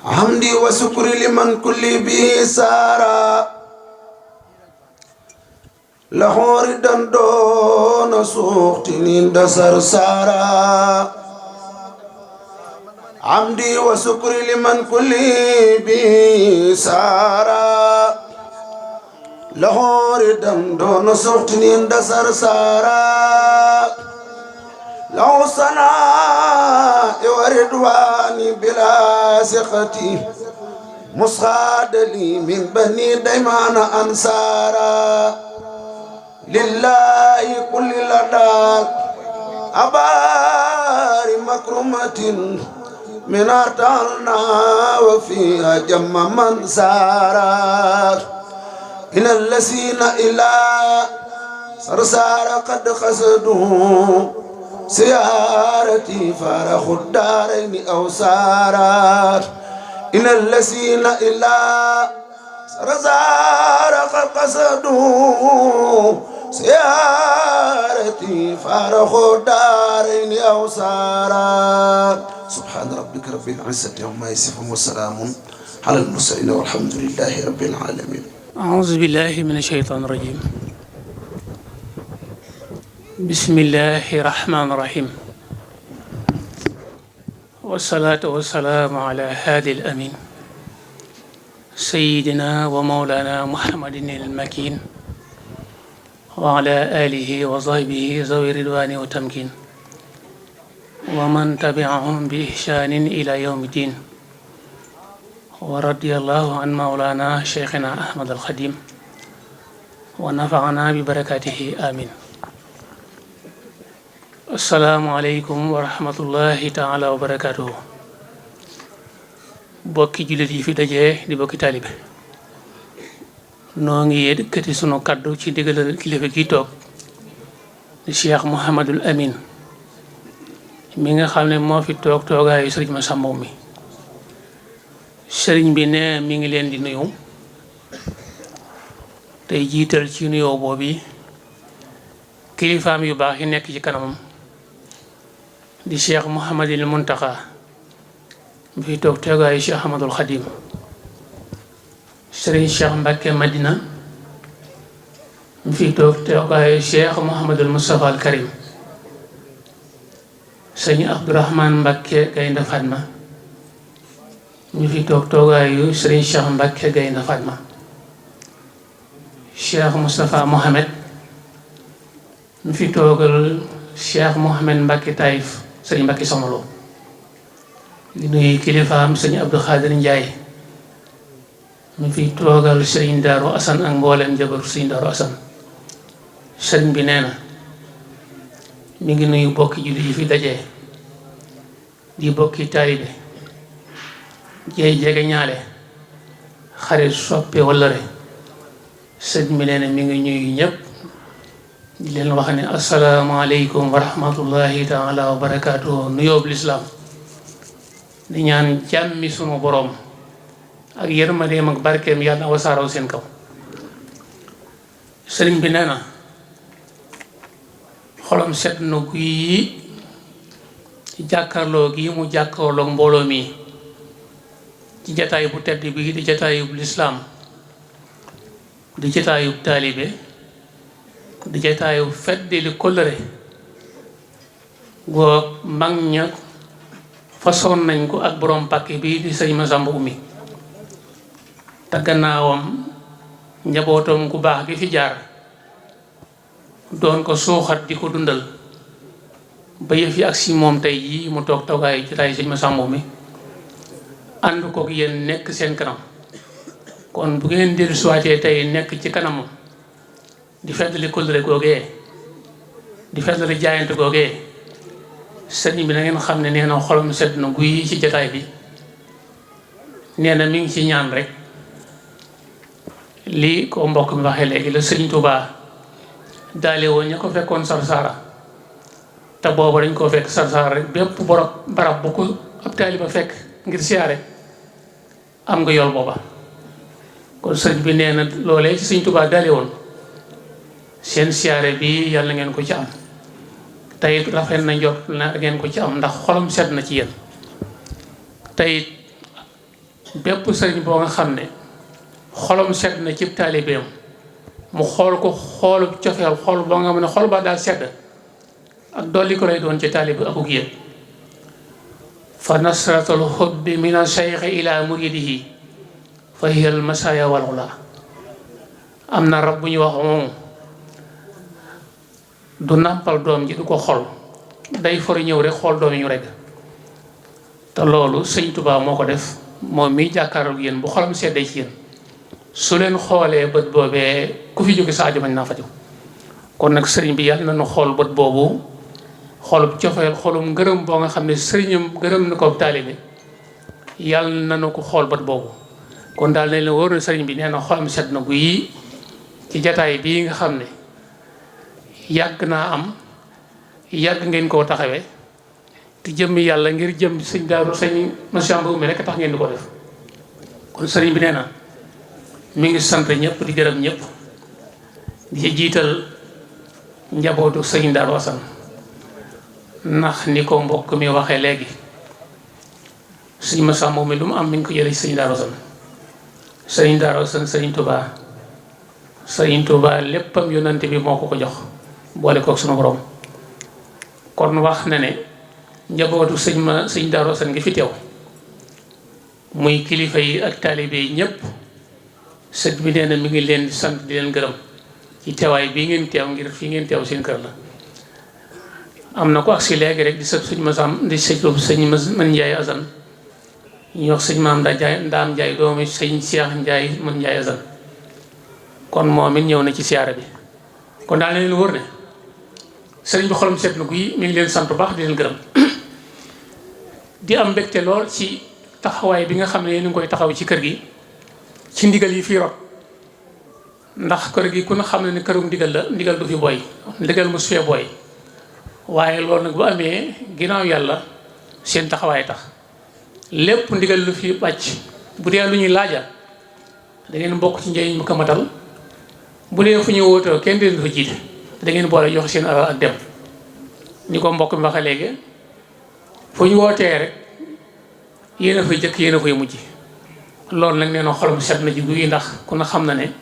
حمدي وشكري لمن كل به سارا لحور دندون سوخت نند سرسارا حمدي وشكري لمن كل به سارا لحور دندون سوخت نند سرسارا لو صنع وردواني بلا سقتي مصاد لي من بني ديمان أنصارا لله كل لدى أبار مكرمة من أرتالنا وفيها جم من سارا إن الذين إلى سرسار قد خسدوا سيارتي فارخ الدارين أو سارا إن الذين إلا سرسار قد قصدوا سيارتي فارخ الدارين أو سارا سبحان ربك رب العزة عما يصفون وسلام على المرسلين والحمد لله رب العالمين. أعوذ بالله من الشيطان الرجيم. بسم الله الرحمن الرحيم. والصلاة والسلام على هادي الأمين سيدنا ومولانا محمد المكين وعلى آله وصحبه ذوي الرضوان والتمكين ومن تبعهم بإحسان إلى يوم الدين ورضي الله عن مولانا شيخنا أحمد الخديم ونفعنا ببركاته آمين. asalaamaaleykum wa rahmatullahi taala wa barakaatuhu. bokki jullit yi fi dajee di bokki taalibe noo ngi yëkkati sunu kaddu ci ndigalal kilifa gi toog di Cheikh Mouhamadul Amin mi nga xam ne moo fi toog toogaayu sëriñ Massamba mi sëriñ bi ne mi ngi leen di nuyu tey jiital ci nuyoo boobu kilifaam yu baax yi nekk ci kanamam di Cheikh Mouhamadul Muntaxa mi fi toog toogaayu Cheikh Ahmadul Xadim sëriñ Cheikh Mbacke Madina mi fi toog toogaayu Cheikh Mouhamadul Moustapha al Karim sëriñ Abdourahman Mbacke Gaynde Fatma mi fi toog toogaayu sëriñ Cheikh Mbacke Gaynde Fatma Cheikh Moustapha Mohamed mi fi toogal Cheikh Mohamed Mbacke Taïf sëriñ Mbacke Soxna Lo di nuyu kilifaam sëriñ Abdou Khadir Ndiaye mi fi toogal sëriñ Darou Assane ak mboolem jabaru sëriñ Darou Assane sëriñ bi nee na mi ngi nuyu bokki jullit yi fi dajee di bokki taalibe jeey jege ñaale xarit soppe wallare sëriñ bi nee na mi ngi ñuy ñëpp di leen wax ne asalaamaaleykum wa rahmatullahi taala wa barakaatuhu nuyoobu lislaam di ñaan jàmmi sunu boroom ak yërmandeem ak barkeem yàlla na wasaaraw seen kaw. sëriñ bi nee na xolam set na guy ci jàkkaarloo gi mu jàkkaarloog mbooloo mi ci jataay bu tedd bi di jataayub lislaam di jataayub taalibe di jataayu feddi li kóllëre goo mag ña façon nañ ko ak borom pàkk bi di sëñ Massamba Oumy te gannaawam njabootam ku baax gi fi jaar doon ko suuxat di ko dundal ba yëf yi ak si moom tey jii mu toog toogaayu jataayu sëñ Massamba Oumy ànd kook yéen nekk seen kanam kon bu ngeen dellu suwaatee tey nekk ci kanamam di feddali kóllëre googee di feddali jaayante googee sëriñ bi na ngeen xam ne nee na xolam sedd na guy ci jataay bi nee na mi ngi ci ñaan rek lii ko mbokk mi waxee léegi la sëriñ Tuubaa daale woon ña ko fekkoon Sarsara te booba dañ koo fekk Sarsara rek bépp barab bu ko ab taaliba fekk ngir siyaare am nga yool booba kon sëriñ bi nee na loolee ci sëriñ Tuubaa daale woon seen siyaare bi yàlla ngeen ko ci am tey rafet na njot na ngeen ko ci am ndax xolam sedd na ci yéen tey bépp sëriñ boo nga xam ne xolam sedd na cib taalibeem mu xool ko xoolu cofeel xool boo nga xam ne xol ba daal sedd ak dolli ko lay doon ci taalibe akuk yéen fa nasratul hubbi min ash-shaykhi ila muridihi fa hiya al masaya wal ula am na rab bu ñu wax moom du nàmpal doom ji du ko xol day fori ñëw rek xool doom yi ñu rek te loolu sëñ Tuubaa moo ko def moom mi jàkkaarloog yéen bu xolam seddee ci yéen su leen xoolee bët boobee ku fi jóge sa aajo mañ naa faju kon nag sëriñ bi yàlla na nu xool bët boobu xolub cofeel xolum ngërëm boo nga xam ne sëriñam gërëm na ko taalibe yàlla na nu ko xool bët boobu kon daal nañ la wóor na sëriñ bi nee na xolam sedd na guy ci jataay bii nga xam ne yàgg naa am yàgg ngeen koo taxawee te jëmmi yàlla ngir jëm sëñ Daaru sëñ Massamba mi rek tax ngeen di ko def kon sëriñ bi nee na mi ngi sant ñëpp di gërëm ñëpp di jiital njabootu sëñ Daaru Asan ndax ni ko mbokk mi waxee léegi sëñ Massamba mi lu mu am mi ngi ko jëlee ci sëñ Daaru Asan sëñ Daaru Asan sëñ Tuubaa léppam yonante bi moo ko ko jox boole kook sunu borom kon wax na ne njabootu sëñ Daaru Asan ngi fi teew muy kilifa yi ak taalibe yi ñëpp sët bi nee na mi ngi leen di sant di leen gërëm ci teewaay bii ngeen teew ngir fii ngeen teew seen kër la am na ko ak si léegi rek di sët sëñ Masam di sëñ man Njaay Asan ñu wax sëñ Maam Ndaam Njaay doomi sëñ Seex Njaay man Njaay Asan kon moom it ñëw na ci siyaara bi kon daal leen wër ne sëriñ bi xolam seet na guy mi ngi leen sant bu baax di leen gërëm di am mbégte lool ci taxawaay bi nga xam ne yéen a ngi koy taxaw ci kër gi ci ndigal yi fii rot ndax kër gi ku ne xam ne ne kërum ndigal la ndigal du fi booy ndigal mu su fee booy waaye loolu nag bu amee ginnaaw yàlla seen taxawaay tax lépp ndigal lu fi bàcc bu dee lu ñuy laaja da ngeen bokk ci njëriñ mu ko matal bu dee fu ñu wootoo kenn di leen fa jiite da ngeen boole jox seen alal ak dem ni ko mbokk mi waxee léegi fu ñu wootee rek yéen a fay jëkk yéen a fay mujj loolu nag nee na xolam set na ji guy ndax ku na xam na ne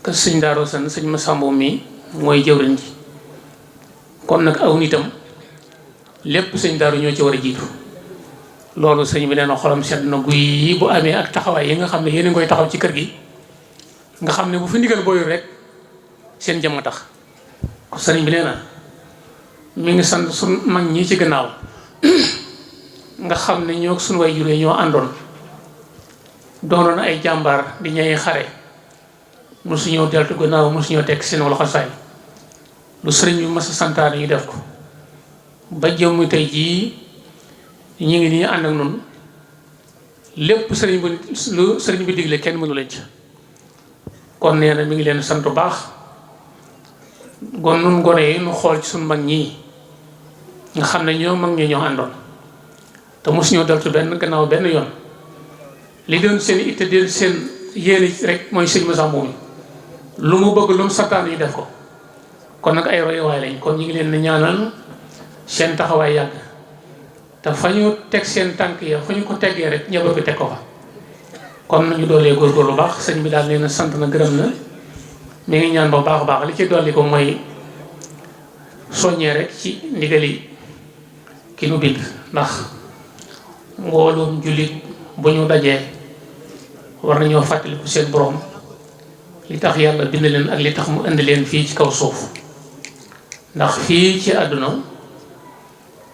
que sëñ Daaru Asan sëñ Massamba mi mooy jëwriñ ji kon nag aw nitam lépp sëñ Daaru ñoo ci war a jiitu loolu sëñ bi nee na xolam set na guy bu amee ak taxawaay yi nga xam ne yéen a ngi koy taxaw ci kër gi nga xam ne bu fi ndigal booyul rek seen jëmm tax ko sëriñ bi nee na mi ngi sant sun mag ñi ci gannaaw nga xam ne ñoo suñu way juree ñoo àndoon doonoon ay jàmbaar di ñay xare mosuñoo deltu gannaaw mosuñoo teg seen loxo saay lu sëriñ bi mas a santaane ñu def ko ba jëmm tey jii ñu ngi nii ànd ak noonu lépp sëriñ bi lu sëriñ bi digle kenn mënu leen ci kon nee na mi ngi leen sant bu baax gon nun gone yi nu xool ci suñu mag ñii nga xam ne ñoo mag ñi ñoo àndoon te mosuñoo deltu benn gannaaw benn yoon li doon seen itte di seen yéene rek mooy sëñ Massamba mi lu mu bëgg lu mu santaan ñu def ko kon nag ay royuwaay lañ kon ñu ngi leen di ñaanal seen taxawaay yàgg te fa ñu teg seen tànk ya fa ñu ko teggee rek ñëpp bi teg ko fa kon nañu doolee góorgóorlu baax sëñ bi daal nee na sant na gërëm na mi ngi ñaan ba baax a baax li ci dolli ko mooy soññee rek ci ndigali ki nu bind ndax mbooloom jullit bu ñu dajee war nañoo fàttaliku seen borom li tax yàlla bind leen ak li tax mu indi leen fii ci kaw suuf ndax fii ci àdduna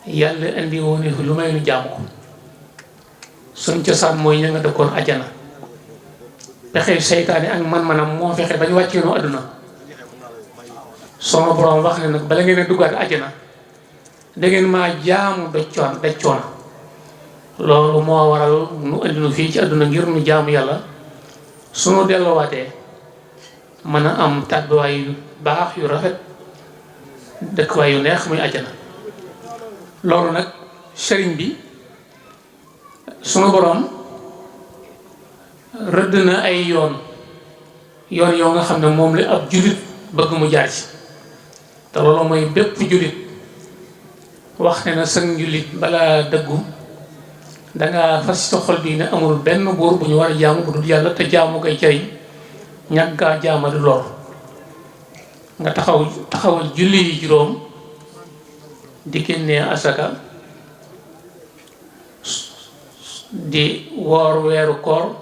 yàlla indi woon lu may nu jaamu ko suñ cosaan mooy ña nga dëkkoon ajana pexe seytaane ak man-manam moo fexe bañ wàcceenoo àdduna sama borom wax ne nag bala ngeen a duggaat ajana da ngeen maa jaamu daj coona loolu moo waral nu indi nu fii ci àdduna ngir nu jaamu yàlla sunu delluwaatee mën a am tàbbiwaay yu baax yu rafet dëkkuwaay yu neex muy ajana loolu nag sëriñ bi sunu borom rëdd na ay yoon yoo nga xam ne moom la ab jullit bëgg mu jaar ci te loolu mooy bépp jullit wax ne na sën jullit balaa dëggu danga fas sa xol bi ne amul benn buur bu ñu war a jaamu bu dul yàlla te jaamu koy cëriñ ñàkk gaa jaama di lor nga taxawal julli yi juróom di génnee asaka di woor weeru koor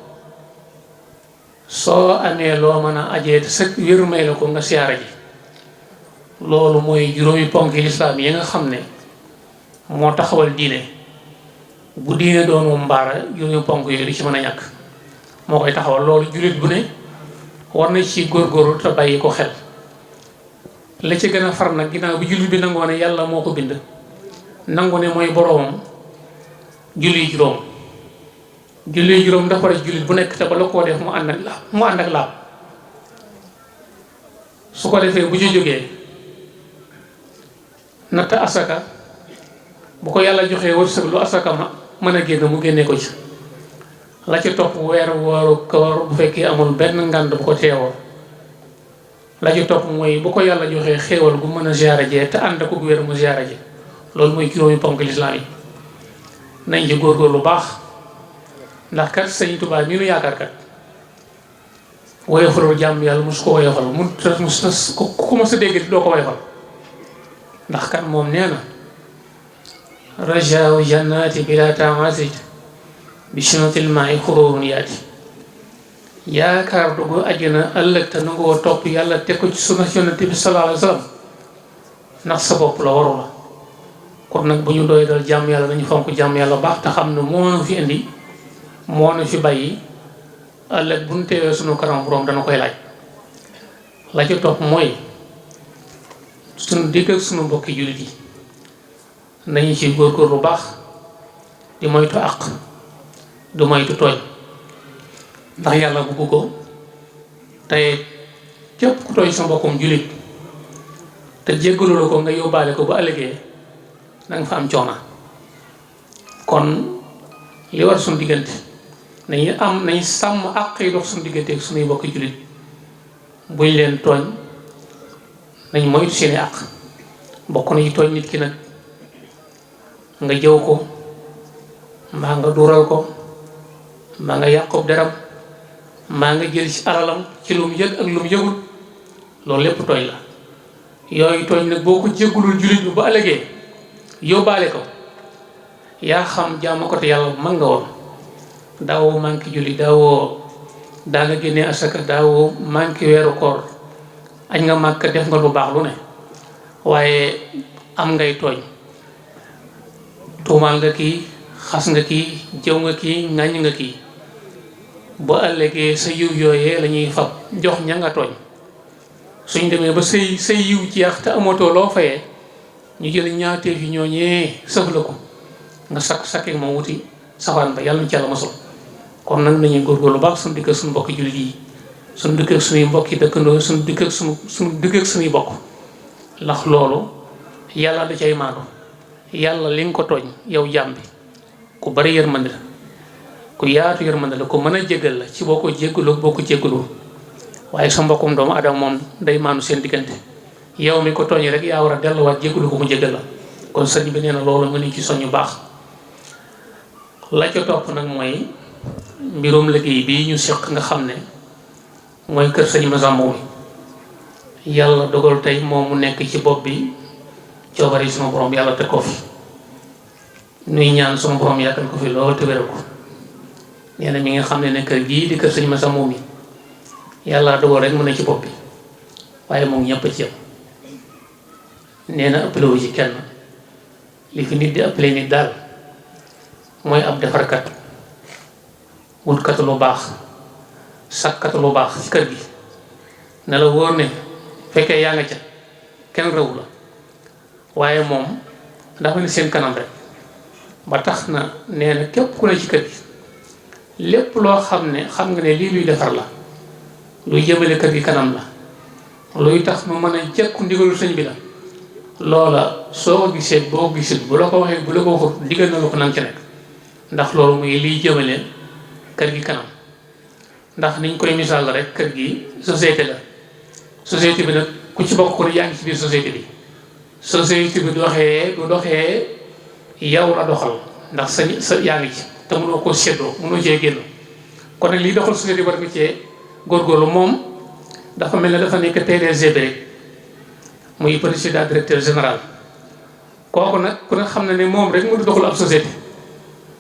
soo amee loo mën a ajee te sëkk wéru may la ko nga siyaara ji loolu mooy juróomi ponk lislaam yi nga xam ne moo taxawal diine bu diine doonu mbaara juróomi ponk yooyu li ci mën a ñàkk moo koy taxawal loolu jullit bu ne war na ci góorgóorlu te bàyyi ko xel la ci gën a far nag ginnaaw bi jullit bi nangoo ne yàlla moo ko bind nangu ne mooy boroomam julli juróom dafa war a jullit bu nekk te ba la koo def mu ànd ak laab su ko defee bu ci jógee natt asaka bu ko yàlla joxee wërsëg lu asaka mën a génn mu génne ko ci la ci topp weeru koor bu fekkee amul benn ngànd bu ko teewoo la ci topp mooy bu ko yàlla joxee xéewal gu mën a ziyaara jee te ànd ko gu wér mu ziyaara ji loolu mooy juróomi ponk lislaam yi nañ ci góorgóor lu baax ndax kat Sëñ Tuubaa mi nu yaakaar kat woyofalul jàmm yàlla mosu ko woyofal ku ma sa dégg doo ko woyofal ndax kat moom nee na rajaaw jannaati bila taamaati bi sunatil maay xuróorun yaati yaakaar dugg àjjana ëllëg te nangoo topp yàlla teg ko ci sunna yonent bi sallallahu alayhi wa sallam ndax sa bopp la waru la kon nag bu ñu doy dal jàmm yàlla nañu fonk jàmm yàlla baax te xam ne moo nu fi indi moo nu fi bàyyi ëllëg bu ñu teewee sunu kanam borom dana koy laaj la ci topp mooy sunu digg ak sunu mbokki jullit yi nañu ci góorgóor lu baax di moytu àq du moytu tooñ ndax yàlla bugg ko te képp ku tooñ sa mbokkum jullit te jéggalu la ko nga yóbbaale ko ba ëllëgee danga fa am coona kon li war suñu diggante nañu sàmm àq yi dox suñu diggante ak suñuy mbokki jullit buñ leen tooñ nañ moytu seeni àq bokk nañu tooñ nit ki nag nga jëw ko mbaa nga duural ko mbaa nga yàqoob deram mbaa nga jël ci alalam ci lu mu yëg ak lu mu yëgul loolu lépp tooñ la yooyu tooñ nag boo ko jéggulul jullit bi ba ëllëgee yóbbaale ko yaa xam jaamu ko te yàlla mën nga woon daawoo manqué julli daa nga génnee asaka daawoo manqué weeru koor añ nga màkk def nga lu baax lu ne waaye am ngay tooñ tuumaal nga kii xas nga kii jëw nga kii ŋàññ nga kii ba ëllëgee sa yiw yooyee la ñuy fab jox ña nga tooñ suñ demee ba say yiw jeex te amatoo loo fayee ñu jël ñaatee fi ñooñee sëf la ko nga sakki moom wuti safaan ba yàlla na ci yàlla masul kon nag nañuy góorgóorlu baax suñu dikk ak suñu mbokki jullit yi suñu dikk ak suñuy mbokki dëkkandoo suñu dikk ak suñuy bokk ndax loolu yàlla da cay maandu yàlla li nga ko tooñ yow jaam bi ku bari yërmande la ku yaatu yërmande la ku mën a jéggal la ci boo ko jéggaloo boo ko jéggaloo waaye sa mbokkum doomu adama moom day maandu seen diggante yow mi ko tooñi rek yaa war a delluwaat jéggalu ko mu jéggal la kon sëñ bi nee na loolu nga ni ci soñu baax la ca topp nag mooy mbirum liggéey bii ñu seq nga xam ne mooy kër sëñ Massamba mi yàlla dogal tey moom mu nekk ci bopp bi coobari sunu borom yàlla teg ko fi nuy ñaan sunu borom yàggal ko fi lool te wéral ko nee na mi nga xam ne kër gii di kër sëñ Massamba mi yàlla dogal rek mu ne ci bopp bi waaye moom ñëpp ci yam nee na ëppale wu ci kenn li fi nit di ëppale nit daal mooy ab defarkat wutkat lu baax sakkat lu baax ci kër gi ne la wóor ne fekkee yaa nga ca kenn rëwu la waaye moom dafa ne seen kanam rek ba tax na nee na képp ku ne ci kër gi lépp loo xam ne xam nga ne lii luy defar la luy jëmale kër gi kanam la luy tax mu mën a jekku ndigalu sëñ bi la loola soo ko gisee boo ko gisul bu la ko waxee bu la ko waxut digal na la ko nang ci nekk ndax loolu muy liy jëmale kër gi kanam ndax niñ koy misaal rek kër gi société la société bi nag ku ci bokk ko yaa ngi ci biir société bi société bi du doxee yow la doxal ndax sa yaa ngi ci te mënoo koo séddoo mënoo cee génn kon nag lii doxal société war nga cee góorgóorlu. moom dafa mel ne dafa nekk PDG rek muy président directeur général kooku nag ku ne xam na ne moom rek mënu doxal ab société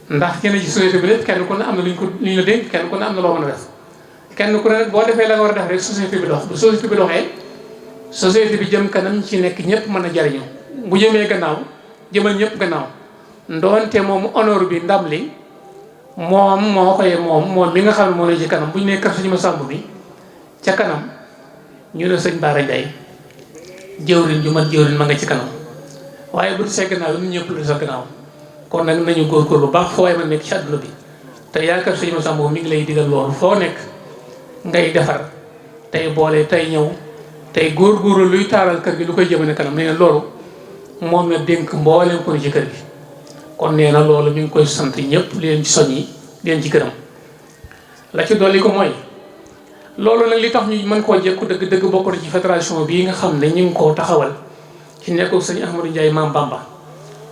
ndax kenn ci société bi lépp kenn ku ne am na lu ñu la dénk, kenn ku ne am na loo mën a def kenn ku ne nag boo defee la nga war a def rek société bi dox bu société bi doxee société bi jëm kanam ci nekk ñëpp mën a jariñu bu jëmee gannaaw jëmal ñëpp gannaaw ndoonte moom honneur bi ndam li moom moo koy moom mi nga xam ne moo ne ci kanam bu ñu nee kër Sëñ Massamba bi ca kanam ñu ne sëñ Bara Ndiaye jëwriñ ju mat jëwriñ ma nga ci kanam waaye bu see gannaaw ñun ñëpp lu sa gannaaw kon nag nañu góorgóorlu baax foo waay ma nekk ci àdduna bi te yaakaar Sëñ Massamba mi ngi lay digal loolu foo nekk ngay defar tey boole tey ñëw tey góorgóorlu luy taaral kër gi lu koy jëmale kanam nee na loolu moom la dénk mbooleem ko ci kër gi kon nee na loolu mi ngi koy sant ñëpp li leen ci soññi di leen ci gërëm la ci dolli ko mooy loolu nag li tax ñu mën koo jekku dëgg bokk na ci fédération bii nga xam ne ñu ngi koo taxawal ci nekkul sëñ Ahmadou Ndiaye Maam Bamba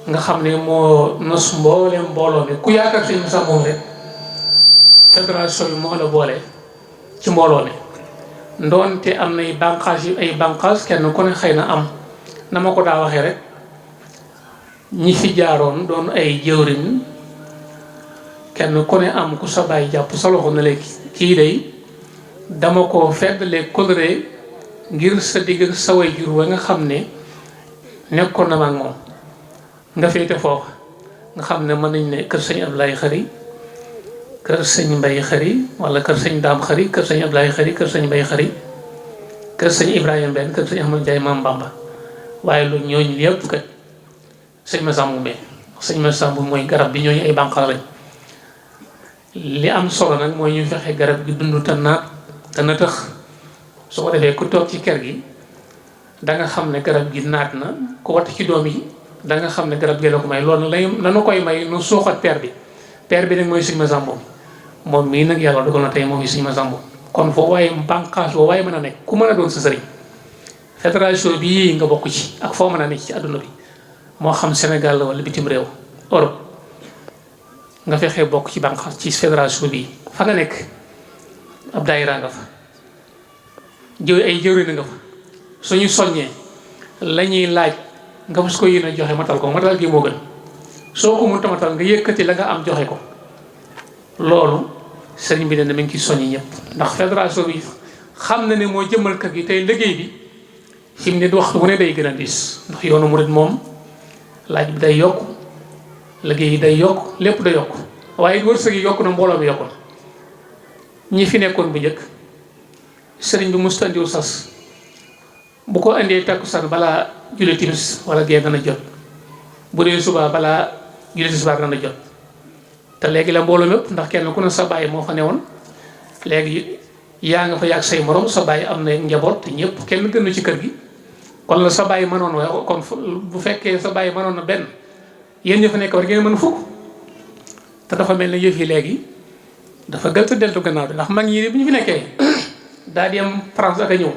nga xam ne moo nos mbooleem mbooloo mi ku yaakaar sëñ Moussa moom rek fédération bi moo la boole ci mbooloo mi ndoonte am nay bànqaas yu ay bànqaas kenn ku ne xëy na am na ma ko daa waxee rek ñi fi jaaroon doon ay jëwriñ kenn ku ne am ku sa baay jàpp sa loxo na léegi kii day dama ko feddale coloré ngir sa digg sa way jur wa nga xam ne nekkoon na ma ak moom nga féete foofu nga xam ne mën nañ ne kër sëñ Ablaye Xari kër sëñ Mbay Xari wala kër sëñ Daam Xari kër sëñ Ablaye Xari kër sëñ Mbay Xari kër sëñ Ibrahima benn kër sëñ Ahmadou Ndiaye Maam Bamba waaye lu ñooñu yëpp kat sëñ Massamba Mbé sëñ Massamba mooy garab bi ñooñu ay bànqaas lañ li am solo nag mooy ñu fexe garab gi dund te naat te na tax su ko defee ku toog ci kër gi da nga xam ne garab gi naat na ku watt ci doom yi da nga xam ne garab gi la ko may loolu lanu koy may nu suuxat peer bi nag mooy sëñ Massamba moom mii nag yàlla dogal na tey moom yi sëñ Massamba kon foo waaye bànqaas boo waaye mën a nekk ku mën a doon sa sëriñ fédération bii nga bokk ci ak foo mën a nekk ci àdduna bi moo xam Sénégal la wala bitim réew Europe nga fexee bokk ci bànqaas ci fédération bii fa nga nekk ab daayira nga fa ay jëwriñ nga fa suñu soññee la ñuy laaj nga fas ko yéene joxe matal ko matal gi moo gën soo ko mënta matal nga yëkkati la nga am joxe ko loolu sëriñ bi ne mi ngi ciy soññi ñëpp ndax fédération bi xam na ne moo jëmmal kër gi tey liggéey bi fi mu ne waxtu bu ne day gën a diis ndax yoonu murid moom laaj bi day yokk liggéey yi day yokk lépp day yokk waaye wërsëg yi yokk na mbooloo mi yokku na ñi fi nekkoon bu njëkk sëriñ bi musta andiw sas bu ko indee takkusaan balaa julli timis wala gee dana jot bu dee suba balaa julli tisbaar dana jot te léegi la mbooloo mépp ndax kenn ku ne sa bàyyi moo fa newoon léegi yaa nga fa yàgg say morom sa bàyyi am na njaboot te ñëpp kenn gënu ci kër gi kon la sa bàyyi mënoon waaye kon bu fekkee sa bàyyi mënoon na benn yéen ñi fa nekk war ngeen mën fukk te dafa mel ne yëf yi léegi dafa gëlt deltu gannaaw bi ndax mag ñi bu ñu fi nekkee daal di am France ak a ñëw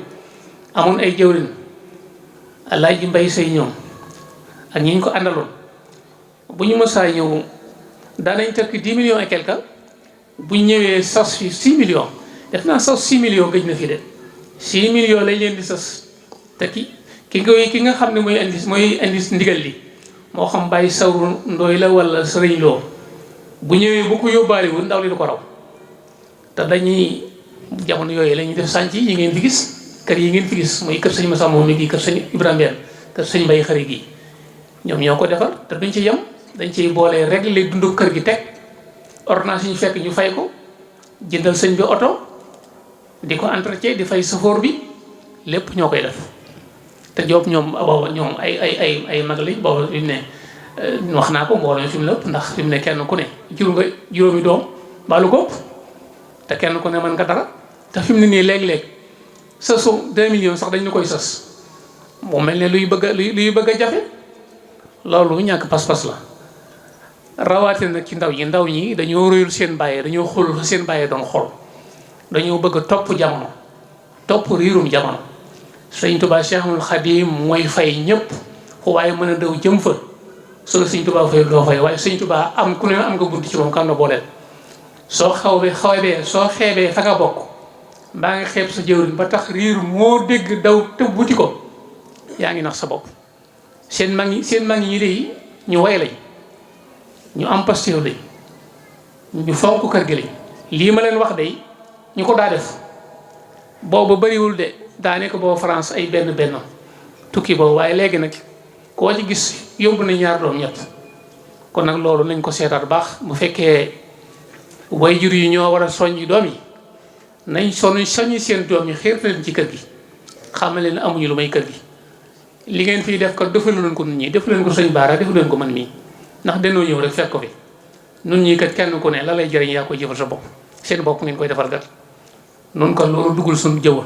amoon ay jëwriñ Alaaji Mbay Sey ñoom ak ñi ñu ko àndaloon bu ñu mësaa ñëw daanañ tekk 10 millions et quelque bu ñëwee sas fi 6 millions def naa sas 6 millions gëj na fi de 6 millions lañ leen di sas te ki nga xam ne mooy indi ndigal li moo xam bàyyi sawru ndooy la wala sëriñ loo bu ñëwee bu ko yóbbaaliwul ndaw li du ko raw te dañuy jamono yooyu la ñuy def sànc yi ngeen fi gis kër yi ngeen fi gis muy kër sëñ Massamba moom mi gi kër sëñ Ibrahima Mbène kër sëñ Mbay Xari gi ñoom ñoo ko defar te duñ ci yem dañ ciy boolee régler dundu kër gi teg ordonnance yi ñu fekk ñu fay ko jëndal sëñ bi oto di ko entretien di fay safoor bi lépp ñoo koy def te Jóob ñoom booba ñoom ay mag lañ booba fi mu ne wax naa ko mbooloo fi mu lépp ndax fi mu ne kenn ku ne jur nga juróomi doom baalu ko te kenn ku ne mën nga dara te fi mu ne nii léeg-léeg sasu 2 millions sax dañ ñu koy sas moo mel ne luy bëgg a jafe loolu ñàkk pas-pas la rawaate nag ci ndaw ñi dañoo royul seen bàyyee dañoo xool seen bàyyee doon xool dañoo bëgg a topp jamono topp riirum jamono Sëñ Tuubaa Cheikhul Khadim mooy fay ñëpp fu waaye mën a daw jëm fa solo sëñ Tuubaa fay doo fay waaye sëñ Tuubaa am ku ne am nga bunt ci moom kam na booleel soo soo xeebee fa nga bokk mbaa nga xeeb sa jëwriñ ba tax riir moo dégg daw te buti ko yaa ngi nax sa bopp seen mag ñi de ñu way lañ ñu am pastéef lañ ñu fonk kër gi lañ lii ma leen wax de ñu ko daa def boobu bariwul de daa nekk boobu France ay benn tukki boobu waaye léegi nag koo ci gis yóbbu na ñaar doom ñett kon nag loolu nañ ko seetaat baax bu fekkee waajur yi ñoo war a soññ doom yi nañ soññi seen doom yi xiirta leen ci kër gi xamal leen amuñu lu may kër gi li ngeen fii def ko defalu leen ko nun ñi defalu leen ko sëñ Baara defalu leen ko man mii ndax dañoo ñëw rek fekk ko fi nun ñii kat kenn ku ne la lay jëriñ yaa koy jëfal sa bopp seen bopp ngeen koy defal gat noonu kon loolu duggul suñu jëwa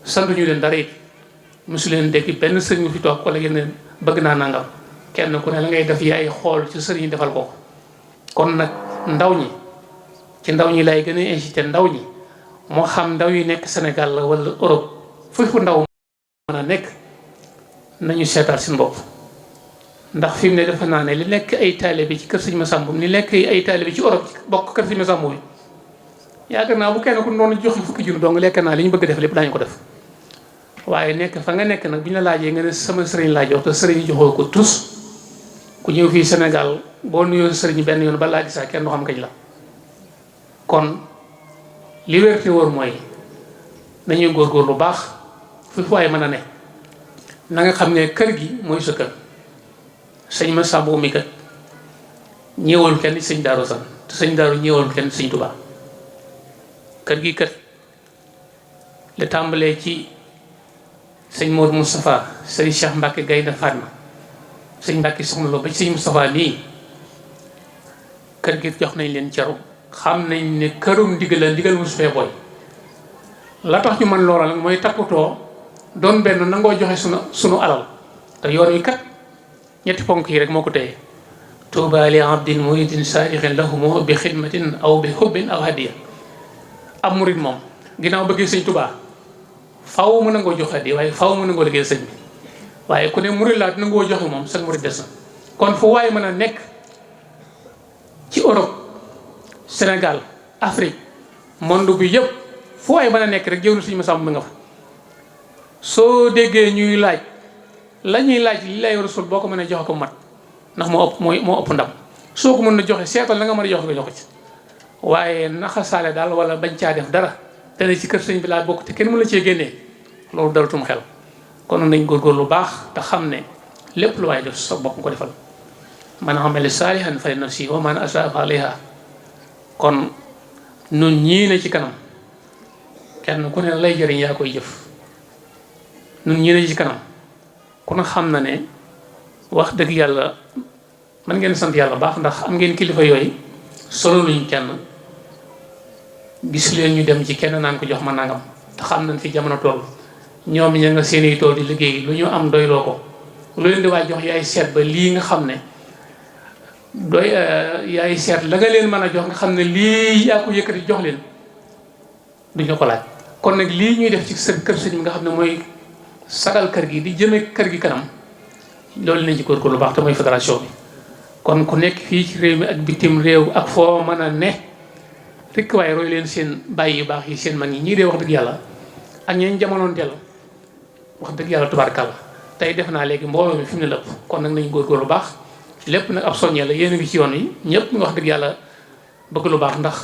sant ñu leen dara it mosu leen dégg benn sëriñ fi toog wala yéen bëgg naa nangam kenn ku ne la ngay def yaay xool ci sëriñ defal ko kon nag ndaw ñi ci ndaw ñi lay gën a incité ndaw ñi moo xam ndaw yi nekk Sénégal la wala Europe foofu ndaw mën a nekk nañu seetaat seen bopp ndax fi mu ne defe naa ne li nekk ay taalibe ci kër sëñ Massamba li nekk ay taalibe ci Europe bokk kër sëñ Massamba bi yaakaar naa bu kenn ku noonu joxe fukki junni dong lekk naa li ñu bëgg def lépp daañu ko def waaye nekk fa nga nekk nag bu ñu la laajee nga ne sama sëriñ laa jox te sëriñ joxoo ko tous ku ñëw fii Sénégal boo nuyoo sëriñ benn yoon ba laa gisaa kenn du xam kañ la kon li wér te wóor mooy nañuy góorgóor lu baax fu waaye mën a ne na nga xam ne kër gi mooy sa kër sëñ Massamba mi kat ñëwal kenn sëñ Daaru San te sëñ Daaru ñëwal kenn sëñ Tuubaa kër gi kat la tàmbalee ci sëñ Modou Moustapha sëñ Cheikh Mbacke Gaynde Fatma sëñ Mbacke Soxna Lo ba ci sëñ Moustapha nii kër gi jox nañ leen caru xam nañ ne kërum ndigal mosu fee booy la tax ñu mën loola nag mooy tappatoo doon benn nangoo joxe sunu alal te yoon wi kat ñetti ponk yi rek moo ko téye tuuba li abdin muridin saadixin lahumu bi xidmatin aw bi hubbin aw hadiya am murid moom ginnaaw bëggee sëñ Tuubaa faw mu nangoo jox hadiya waaye faw mu nangoo liggéey sëñ bi waaye ku ne murid laa nangoo joxe moom sax murid des na kon fu waaye mën a nekk ci Europe Sénégal Afrique monde bi yëpp fu waaye mën a nekk rek jëw na sëñ Massamba mi nga fa soo déggee ñuy laaj la ñuy laaj li lay rasul boo ko mënee joxe ko mat ndax moo ëpp ndam soo ko mën na joxe seetal la nga mën a joxe nga joxe ci waaye naxasaale daal wala bañ caa def dara te ne ci kër sëñ bi laa bokk te kenn mën la cee génnee loolu dalatum xel kon nañ góorgóor lu baax te xam ne lépp lu waaye def sa bopp nga ko defal man amila saalihan fa li nafsihi wa man asaa fa alayha kon nun ñii ne ci kanam kenn ku ne lay jëriñ yaa koy jëf nun ñii ne ci kanam ku ne xam na ne wax dëgg yàlla man ngeen sant yàlla baax ndax am ngeen kilifa yooyu solo luñ kenn gis leen ñu dem ci kenn naan ko jox ma nangam te xam nañ fi jamono toll ñoom ña nga seeni tool di liggéey lu ñu am doyloo ko lu leen di waay jox yaay seet ba lii nga xam ne doy yaay seet la nga leen mën a jox nga xam ne lii yaa ko yëkkati jox leen duñu ko laaj kon nag lii ñuy def ci seen kër sëñ bi nga xam ne mooy sagal kër gi di jëme kër gi kanam loolu nañ ci góorgóorlu lu baax te mooy fédération bi kon ku nekk fii ci réew mi ak bitim réew ak foo mën a ne rekk waaye roy leen seen bàyyi yu baax yi seen mag yi ñii dee wax dëgg yàlla ak ñeen jamonoon teel wax dëgg yàlla tubaarkàlla tey def naa léegi mbooloo mi fi mu ne lépp kon nag nañ góorgóorlu lu baax lépp nag ab soññee la yéen a ngi ci yoon yi ñëpp nga wax dëgg yàlla bëgg lu baax ndax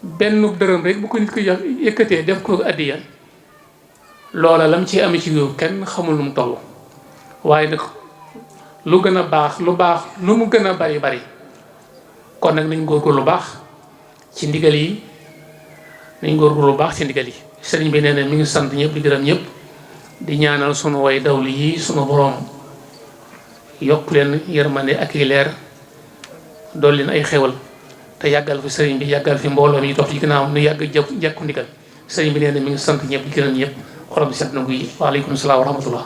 benn dërëm rek bu ko nit ko yëkkatee def ko addiya loola lam ci ami ci yow kenn xamul nu mu toll waaye nag lu gën a baax lu mu gën a bari kon nag nañ góorgóorlu lu baax ci ndigal yi nañ góorgóorlu lu baax ci ndigal yi sëriñ bi nee na mi ngi sant ñëpp di gërëm ñëpp di ñaanal sunu way dawli yi sunu boroom yokk leen yërmande ak i leer dool leen ay xewal te yàggal fi sëriñ bi yàggal fi mbooloo mi topp ci ginnaaw nu yàgg jàkku ndigal sëriñ bi nee na mi ngi sant ñëpp di gërëm ñëpp xolam set na guy waaleykum salaam wa rahmatullah